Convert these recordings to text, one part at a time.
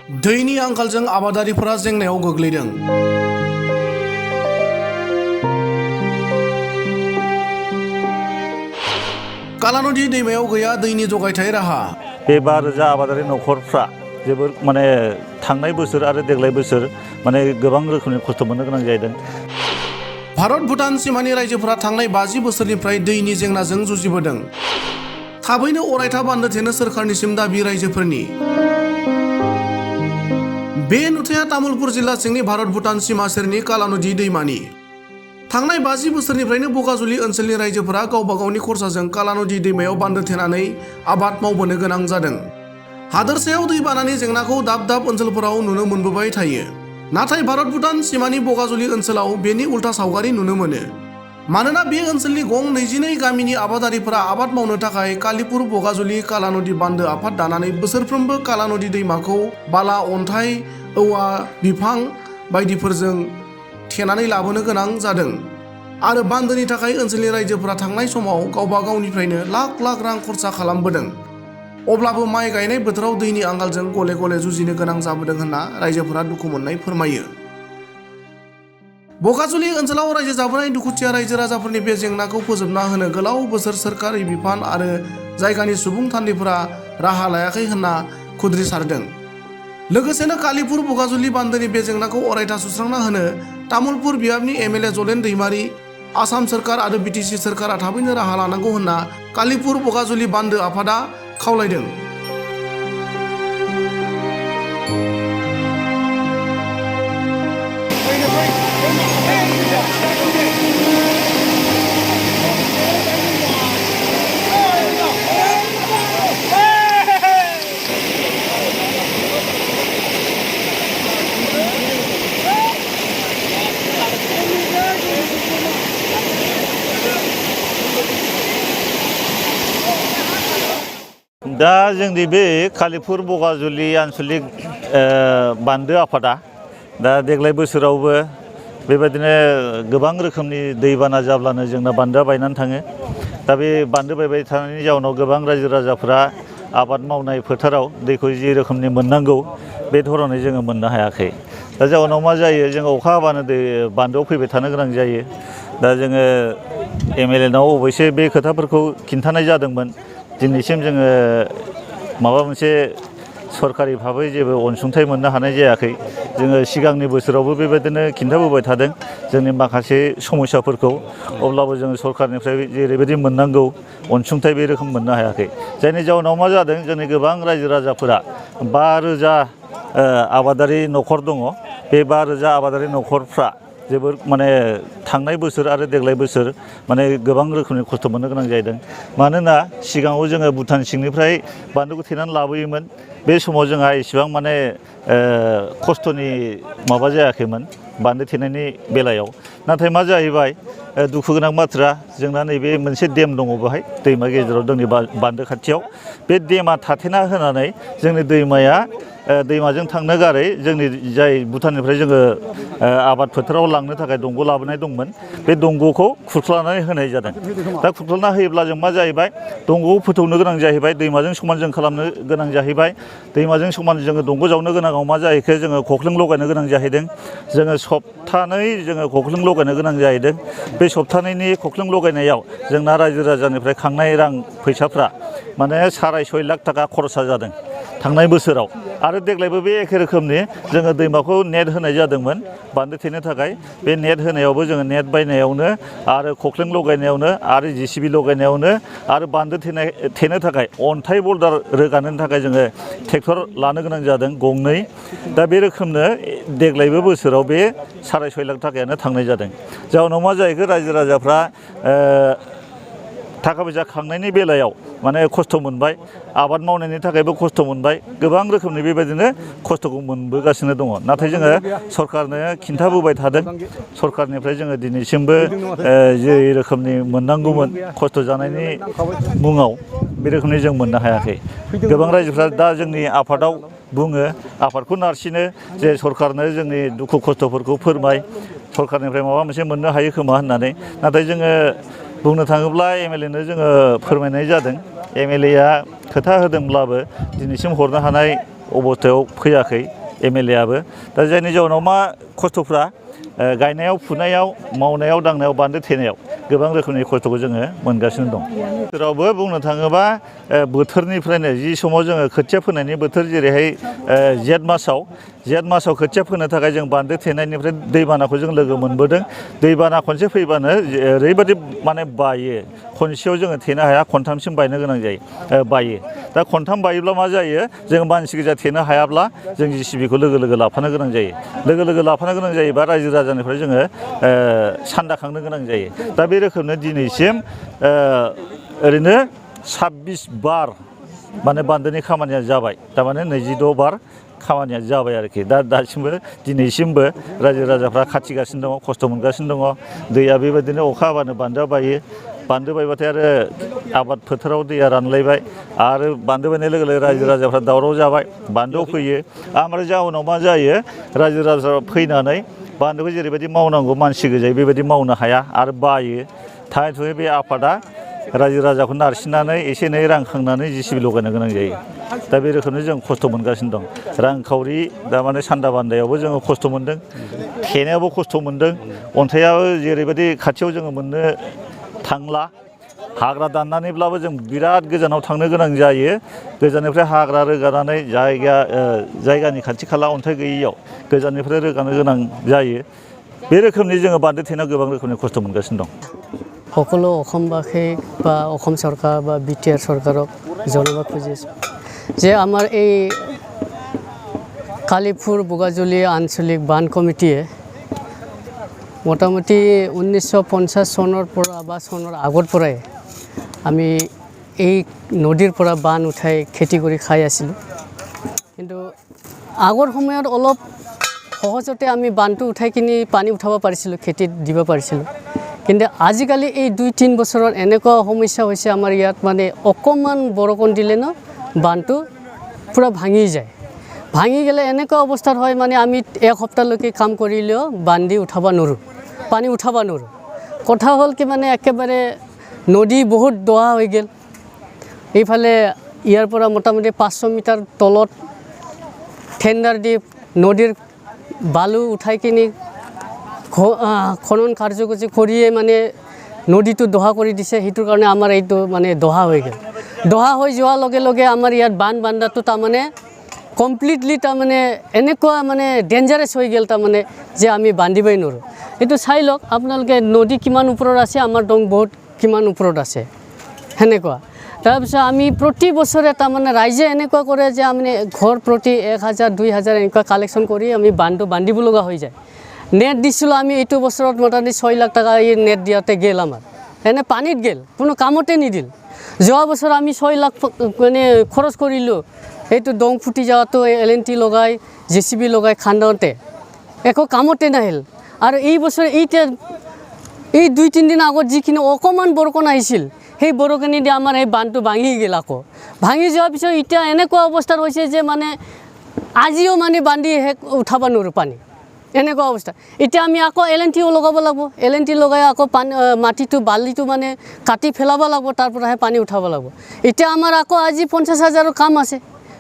दैनि आंखालजों आबादारिफोरा जेंनायाव गोग्लैदों। कालानदि दैमायाव गैया दैनि जगायथाय राहा। बे 5,000 आबादारि नखरफ्रा जोबोर थांनाय बोसोर आरो देग्लाय बोसोर गोबां रोखोमनि खस्थ' मोननो गोनां जादों। भारत भुटान सीमानि रायजोफोरा थांनाय 50 बोसोरनिफ्राय दैनि जेंनाजों जुजिबोदों। थाबैनो अरायथा बान्दो थेनो सोरखारनिसिम दाबि रायजोफोरनि। बे नुथाया तामुलपुर जिल्ला सिंनि भारत भुटान सीमा सेरनि कालानदि दैमानि। थांनाय 50 बोसोरनिफ्रायनो बगाजुलि ओनसोलनि रायजोफोरा गावबा गावनि खरसाजों कालानदि दैमायाव बान्दो थेनानै आबाद मावबोनो गोनां जादों। हादोरसायाव दैबानानि जेंनाखौ दाब दाब ओनसोलफोराव नुनो मोनबोबाय थायो। नाथाय भारत भुटान सीमानि बगाजुलि ओनसोलाव बेनि उल्था सावगारि नुनो मोनो। मानोना बे ओनसोलनि गं 22 गामिनि आबादारिफोरा आबाद मावनो थाखाय कालीपुर बगाजुलि कालानदि बान्दो आफाद दानानै बोसोरफ्रोमबो कालानदि दैमाखौ बाला, अन्थाइ, औवा, बिफां बायदिफोरजों थेनानै लाबोनो गोनां जादों। आरो बान्दोनि थाखाय ओनसोलनि रायजोफोरा थांनाय समाव गावबा गावनिफ्रायनो लाख लाख रां खरसा खालामबोदों। अब्लाबो माइ गायनाय बोथोराव दैनि आंखालजों गले गले जुजिनो गोनां जाबोदों होनना रायजोफोरा दुखु मोननाय फोरमायो। बगाजुलि ओनसोलाव रायजो जाबोनाय दुखुथिया रायजो राजाफोरनि बे जेंनाखौ फोजोबना होनो गोलाव बोसोर सोरखारि बिफान आरो जायगानि सुबुं थान्दैफोरा राहा लायाखै होनना खुद्रिसारदों। लोगोसेनो कालीपुर बगाजुलि बान्दोनि बे जेंनाखौ अरायथा सुस्रांना होनो तामुलपुर बियाबनि एमएलए जलेन दैमारि, आसाम सोरखार आरो बिटिसि सोरखारा थाबैनो राहा लानांगौ होनना कालीपुर बगाजुलि बान्दो आफादा खावलायदों। दा जोंनि बे कालीपुर बगाजुलि आन्सलिक बान्दो आफादा दा देग्लाय बोसोरावबो बेबायदिनो गोबां रोखोमनि दैबाना जाब्लानो जोंना बान्दोआ बायनानै थाङो। दा बे बान्दो बायबाय थानायनि जाउनाव गोबां रायजो राजाफोरा आबाद मावनाय फोथाराव दैखौ जि रोखोमनि मोननांगौ बे धरनै जोङो मोननो हायाखै। दा जाउनाव मा जायो, जोङो अखा हाबानो बान्दोआव फैबाय थानो गोनां जायो। दा जोङो एमएलएनाव अबयसे बे खोथाफोरखौ खिन्थानाय जादोंमोन। दिनैसिम जोङो माबा मोनसे सरकारि भाबै जेबो अनसुंथाइ मोननो हानाय जायाखै। जोङो सिगांनि बोसोरावबो बेबायदिनो खिन्थाबोबाय थादों जोंनि माखासे समस्याफोरखौ। अब्लाबो जोङो सरकारनिफ्राय जेरैबायदि मोननांगौ अनसुंथाइ बे रोखोम मोननो हायाखै। जायनि जाउनाव मा जादों, जोंनि गोबां रायजो राजाफोरा 5,000 आबादारि नखर दङ। बे 5,000 आबादारि नखरफ्रा जोबोर थांनाय बोसोर आरो देग्लाय बोसोर गोबां रोखोमनि खस्थ' मोननो गोनां जादों। मानोना सिगाङाव जोङो भुटान सिंनिफ्राय बान्दोखौ थेनानै लाबोयोमोन। बे समाव जोंहा इसेबां खस्थ'नि माबा जायाखैमोन बान्दो थेनायनि बेलायाव। नाथाय मा जाहैबाय, दुखु गोनां बाथ्रा, जोंना नैबे मोनसे देम दङ बेहाय दैमा गेजेराव जोंनि बान्दो खाथियाव। बे देमा थाथेना होनानै जोंनि दैमाजों थांनो गारै जोंनि जाय भुटाननिफ्राय जोङो आबाद फोथाराव लांनो थाखाय दंग' लाबोनाय दंमोन, बे दंग'खौ खुरख्लानानै होनाय जादों। दा खुरख्लाना होयोब्ला जों मा जाहैबाय, दंग'खौ फोथौनो गोनां जाहैबाय, दैमाजों समान जों खालामनो गोनां जाहैबाय। दैमाजों समान जोङो दंग' जावनो गोनाङाव मा जाहैखो, जोङो खख्लें लगायनो गोनां जाहैदों। जोङो सप्तानै जोङो खख्लें लगायनो गोनां जाहैदों। बे सप्तानैनि खख्लें लगायनायाव जोंना रायजो राजानिफ्राय खांनाय रां फैसाफ्रा 6.5 लाख थाखा खरसा जादों थांनाय बोसोराव। आरो देग्लायबो बे एखे रोखोमनि जोङो दैमाखौ नेट होनाय जादोंमोन बान्दो थेनो थाखाय। बे नेट होनायावबो जोङो नेट बायनायावनो आरो खख्लें लगायनायावनो आरो JCB लगायनायावनो आरो बान्दो थेनो थाखाय अन्थाइ बल्दार रोगानो थाखाय जोङो ट्रेक्टर लानो गोनां जादों 2। दा बे रोखोमनो देग्लायबो बोसोराव बे 6.5 लाख थाखायानो थांनाय जादों। जाउनाव मा जाहैखो, रायजो राजाफ्रा थाखा फैसा खांनायनि बेलायाव खस्थ' मोनबाय, आबाद मावनायनि थाखायबो खस्थ' मोनबाय, गोबां रोखोमनि बेबायदिनो खस्थ'खौ मोनबोगासिनो दङ। नाथाय जोङो सरकारनो खिन्थाबोबाय थादों। सरकारनिफ्राय जोङो दिनैसिमबो जे रोखोमनि मोननांगौमोन खस्थ' जानायनि मुङाव, बे रोखोमनि जों मोननो हायाखै। गोबां रायजोफ्रा दा जोंनि आफादाव बुङो, आफादखौ नारसिनो जे सरकारनो जोंनि दुखु खस्थ'फोरखौ फोरमाय, सरकारनिफ्राय माबा मोनसे मोननो हायो खोमा होननानै। नाथाय जोङो बुंनो थाङोब्ला एमएलएनो जोङो फोरमायनाय जादों। एमएलएआ खोथा होदोंब्लाबो दिनैसिम हरनो हानाय अबस्थायाव फैयाखै MLA आबो दा जायनि जाउनाव मा खस्थ'फ्रा गायनायाव फुनायाव मावनायाव दांनायाव बान्दो थेनायाव गोबां रोखोमनि खस्थ'खौ जोङो मोनगासिनो दं बोथोरावबो बुंनो थाङोबा बोथोरनिफ्रायनो जि समाव जोङो खोथिया फोनायनि बोथोर जेरैहाय जेठ मासाव खोथिया फोनो थाखाय जों बान्दो थेनायनिफ्राय दैबानाखौ जों लोगो मोनबोदों दैबाना खनसे फैबानो ओरैबायदि माने बायो खनसेयाव जोङो थेनो हाया खनथामसिम बायनो गोनां जायो बायो दा खनथाम बायोब्ला मा जायो जों मानसि गोजा थेनो हायाब्ला जों JCB खौ लोगो लोगो लाफानो गोनां जायो लोगो लाफानो गोनां जायोबा रायजो राजानिफ्राय जोङो सान्दा खांनो गोनां जायो दा बे रोखोमनो दिनैसिम ओरैनो 26 बार माने बान्दोनि खामानिया जाबाय थारमाने 26 बार खामानिया जाबाय आरोखि दा दासिमबो दिनैसिमबो रायजो राजाफ्रा खाथिगासिनो दङ खस्थ' मोनगासिनो दङ दैया बेबायदिनो अखा हाबानो बान्दोआ बायो बान्दो बायबाथाय आरो आबाद फोथाराव दैया रानलायबाय आरो बान्दो बायनाय लोगो लोगो रायजो राजाफ्रा दावराव जाबाय बान्दोआव फैयो ओमफ्राय जाउनाव मा जायो रायजो राजाफ्रा फैनानै बान्दोखौ जेरैबायदि मावनांगौ मानसि गोजायै बेबायदि मावनो हाया आरो बायो थाङै थुङै बे आफादा रायजो राजाखौ नारसिननानै एसे एनै रां खांनानै JCB लगायनो गोनां जायो दा बे रोखोमनो जों खस्थ' मोनगासिनो दं रांखावरि दामाने सान्दा बान्दायावबो जोङो खस्थ' मोनदों थेनायावबो खस्थ' मोनदों अन्थाइआबो जेरैबायदि खाथियाव जोङो मोननो थांला हाग्रा दाननानैब्लाबो जों बिराद गोजानाव थांनो गोनां जायो गोजाननिफ्राय हाग्रा रोगानानै जायगानि खाथि खाला अन्थाइ गैयैयाव गोजाननिफ्राय रोगानो गोनां जायो बे रोखोमनि जोङो बान्दो थेनायाव गोबां रोखोमनि खस्थ' मोनगासिनो दं সকলো অসমবাসী বা অসম চৰকাৰ বা BTR চৰকাৰক জনাব খুজিছোঁ যে আমাৰ এই কালিপুৰ বোগাজুলি আঞ্চলিক বান কমিটিয়ে মোটামুটি 1950 চনৰ পৰা বা চনৰ আগৰ পৰাই আমি এই নদীৰ পৰা বান উঠাই খেতি কৰি খাই আছিলোঁ কিন্তু আগৰ সময়ত অলপ সহজতে আমি বানটো উঠাই কিনি পানী উঠাব পাৰিছিলোঁ খেতিত দিব পাৰিছিলোঁ কিন্তু আজিকালি এই 2-3 বছৰত এনেকুৱা সমস্যা হৈছে আমাৰ ইয়াত মানে অকমান বৰষুণ দিলে ন বানটো পুৰা ভাঙি যায় ভাঙি গেলে এনেকুৱা অৱস্থাত হয় মানে আমি এক সপ্তাহলৈকে কাম কৰিলেও বান্ধি উঠাব নোৱাৰোঁ পানী উঠাব নোৱাৰোঁ কথা হ'ল কি মানে একেবাৰে নদী বহুত দহা হৈ গ'ল এইফালে ইয়াৰ পৰা মোটামুটি 500 মিটাৰ তলত টেণ্ডাৰ দি নদীৰ বালু উঠাই কিনি খনন কাৰ্যসূচী কৰিয়ে মানে নদীটো দহা কৰি দিছে সেইটোৰ কাৰণে আমাৰ এইটো মানে দহা হৈ গ'ল দহা হৈ যোৱাৰ লগে লগে আমাৰ ইয়াত বান্দাটো তাৰমানে কমপ্লিটলি তাৰমানে এনেকুৱা মানে ডেঞ্জাৰাছ হৈ গ'ল তাৰমানে যে আমি বান্ধিবই নোৱাৰোঁ এইটো চাই লওক আপোনালোকে নদী কিমান ওপৰত আছে আমাৰ দং বহুত কিমান ওপৰত আছে সেনেকুৱা তাৰপিছত আমি প্ৰতি বছৰে তাৰমানে ৰাইজে এনেকুৱা কৰে যে আমি ঘৰ প্ৰতি 1000-2000 এনেকুৱা কালেকশ্যন কৰি আমি বান্ধিব লগা হৈ যায় নেট দিছিলোঁ আমি এইটো বছৰত মোটামুটি 6 লাখ টকা এই নেট দিয়াতে গ'ল আমাৰ এনে পানীত গ'ল কোনো কামতে নিদিল যোৱা বছৰ আমি 6 লাখ মানে খৰচ কৰিলোঁ এইটো দং ফুটি যাওয়াতো LNT লগাই JCB লগাই খান্দতে একো কামতে নাহিল আৰু এই বছৰ এই 2-3 দিন আগত যিখিনি অকমান বৰষুণ আহিছিল সেই বৰষুণে দি আমাৰ এই বানটো ভাঙি গ'ল আকৌ ভাঙি যোৱাৰ পিছত এতিয়া এনেকুৱা অৱস্থা হৈছে যে মানে আজিও মানে বান্ধি উঠাব নোৱাৰোঁ পানী এনেকুৱা অৱস্থা এতিয়া আমি আকৌ LNT লগাব লাগিব LNT লগাই আকৌ মাটিটো বালিটো মানে কাটি ফেলাব লাগিব তাৰ পৰাহে পানী উঠাব লাগিব এতিয়া আমাৰ আকৌ আজি 50,000 কাম আছে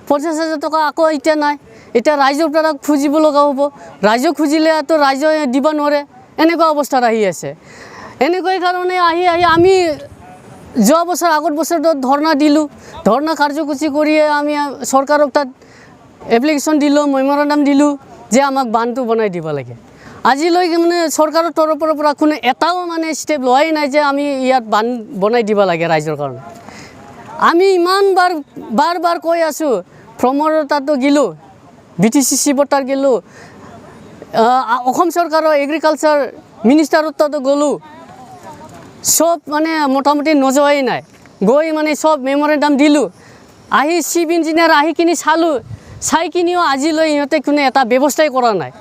50,000 টকা আকৌ এতিয়া নাই এতিয়া ৰাইজৰ পৰা খুজিব লগা হ'ব ৰাইজক খুজিলে তো ৰাইজে দিব নোৱাৰে এনেকুৱা অৱস্থাত আহি আছে এনেকৈ কাৰণে আহি আমি যোৱা বছৰ আগৰ বছৰত ধৰ্ণা দিলোঁ ধৰ্ণা কাৰ্যসূচী কৰিয়ে আমি চৰকাৰক তাত এপ্লিকেশ্যন দিলোঁ মেমৰেণ্ডাম দিলোঁ যে আমাক বানটো বনাই দিব লাগে আজিলৈকে মানে চৰকাৰৰ তৰফৰ পৰা কোনো এটাও মানে ষ্টেপ লোৱাই নাই যে আমি ইয়াত বান বনাই দিব লাগে ৰাইজৰ কাৰণে আমি ইমান বাৰ কৈ আছোঁ ফ্ৰমৰ তাতো গিলোঁ BTC বটাৰ গিলোঁ অসম চৰকাৰৰ এগ্ৰিকালচাৰ মিনিষ্টাৰৰ তাতো গ'লোঁ সব মানে মোটামুটি নযোৱাই নাই গৈ মানে সব মেমৰেণ্ডাম দিলোঁ আহি চিফ ইঞ্জিনিয়াৰ আহি কিনি চালোঁ চাই কিনিও আজিলৈ ইহঁতে কোনো এটা ব্যৱস্থাই কৰা নাই